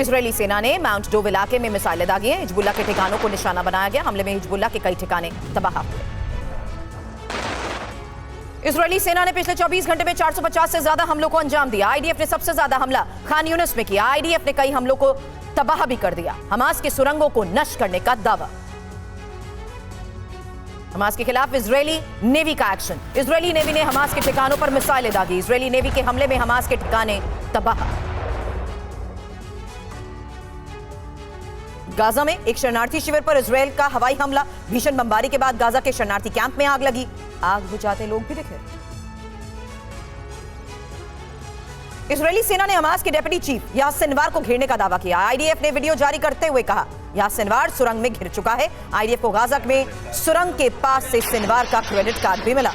Israeli सेना ने mount dove इलाके में मिसाइलें दागी हैं। हिजबुल्लाह के ठिकानों को निशाना बनाया गया। हमले में हिजबुल्लाह के कई ठिकाने तबाह हुए। इजरायली सेना ने पिछले 24 घंटे में 450 से ज्यादा हमलों को अंजाम दिया। आईडीएफ ने सबसे ज्यादा हमला खान यूनिस में किया। आईडीएफ ने कई हमलों को तबाह भी कर दिया। हमास के सुरंगों को नष्ट करने का दावा। हमास के खिलाफ इजरायली नेवी का एक्शन। इजरायली नेवी ने हमास के ठिकानों पर मिसाइलें दागी। इजरायली नेवी के हमले में हमास के ठिकाने तबाह। गाजा में एक शरणार्थी शिविर पर इजरायल का हवाई हमला। भीषण बमबारी के बाद गाजा के शरणार्थी कैंप में आग लगी। आग बुझाते लोग भी दिखे। इजरायली सेना ने हमास के डेप्यूटी चीफ याह सिनवार को घेरने का दावा किया। आईडीएफ ने वीडियो जारी करते हुए कहा याह सिनवार सुरंग में घिर चुका है। आईडीएफ को गाजा में सुरंग के पास से सिनवार का क्रेडिट कार्ड भी मिला।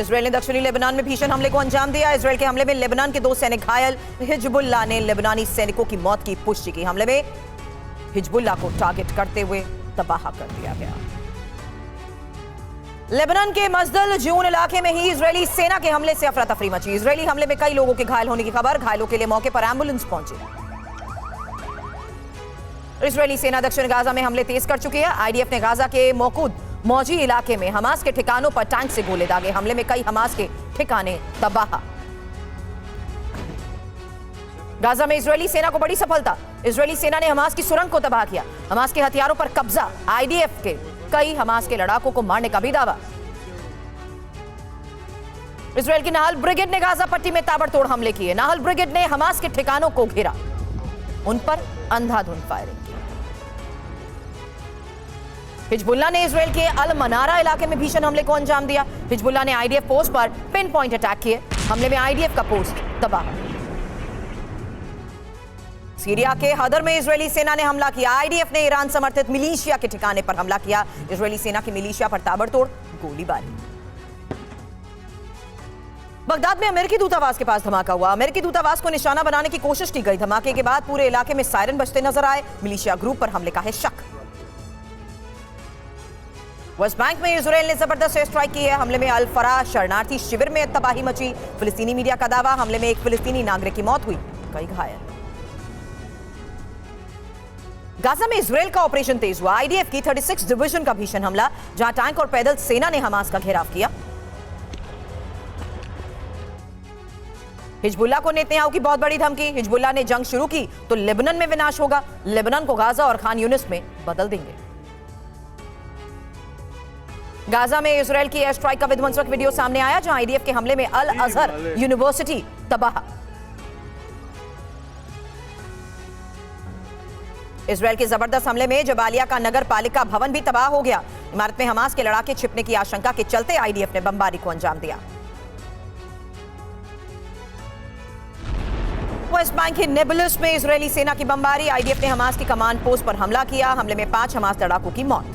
इजरायल ने दक्षिणी लेबनान में भीषण हमले को अंजाम दिया। इजरायल के हमले में लेबनान के 2 सैनिक घायल। हिजबुल्लाह ने लेबनानी सैनिकों की मौत की पुष्टि की। हमले में हिजबुल्लाह को टारगेट करते हुए तबाह कर दिया गया। लेबनान के मजदल जून इलाके में ही इजरायली सेना के हमले से अफरा तफरी मची। इजरायली हमले में कई लोगों के घायल होने की खबर। घायलों के लिए मौके पर एम्बुलेंस पहुंची। इजरायली सेना दक्षिण गाजा में हमले तेज कर चुकी है। आईडीएफ ने गाजा के मौजी इलाके में हमास के ठिकानों पर टैंक से गोले दागे। हमले में कई हमास के ठिकाने तबाह। गाजा में इजरायली सेना को बड़ी सफलता। इजरायली सेना ने हमास की सुरंग को तबाह किया। हमास के हथियारों पर कब्जा। आईडीएफ के कई हमास के लड़ाकों को मारने का भी दावा। इजरायल की नाहल ब्रिगेड ने गाजा पट्टी में ताबड़तोड़ हमले किए। नाहल ब्रिगेड ने हमास के ठिकानों को घेरा। उन पर अंधाधुंध फायरिंग की। हिजबुल्लाह ने इजरायल के अल मनारा इलाके में भीषण हमले को अंजाम दिया। हिजबुल्लाह ने आईडीएफ पोस्ट पर पिन पॉइंट अटैक किए। हमले में आईडीएफ का पोस्ट तबाह। सीरिया के हदर में इजरायली सेना ने हमला किया। आईडीएफ ने ईरान समर्थित मिलिशिया के ठिकाने पर हमला किया। इजरायली सेना की मिलिशिया पर ताबड़तोड़ गोलीबारी। बगदाद में अमेरिकी दूतावास के पास धमाका हुआ। अमेरिकी दूतावास को निशाना बनाने की कोशिश की गई। धमाके के बाद पूरे इलाके में सायरन बजते नजर आए। मिलिशिया ग्रुप पर हमले का है शक। वेस्ट बैंक में इजरायल ने जबरदस्त एयर स्ट्राइक की है। हमले में अल फरा शरणार्थी शिविर में तबाही मची। फिलिस्तीनी मीडिया का दावा हमले में एक फिलिस्तीनी नागरिक की मौत हुई, कई घायल। गाजा में इजरायल का ऑपरेशन तेज हुआ। आईडीएफ की 36 डिवीजन का भीषण हमला, जहां टैंक और पैदल सेना ने हमास का घेराव किया। हिजबुल्लाह को नेतन्याहू की बहुत बड़ी धमकी। हिजबुल्लाह ने जंग शुरू की तो लेबनान में विनाश होगा। लेबनान को गाजा और खान यूनिस में बदल देंगे। गाजा में इजरायल की एयर स्ट्राइक का विध्वंसक वीडियो सामने आया, जहां आईडीएफ के हमले में अल अजहर यूनिवर्सिटी तबाह। इजरायल के जबरदस्त हमले में जबालिया का नगर पालिका भवन भी तबाह हो गया। इमारत में हमास के लड़ाके छिपने की आशंका के चलते आईडीएफ ने बमबारी को अंजाम दिया। वेस्ट बैंक के नेबुलस में इजरायली सेना की बमबारी। आईडीएफ ने हमास की कमांड पोस्ट पर हमला किया। हमले में 5 हमास लड़ाकों की मौत।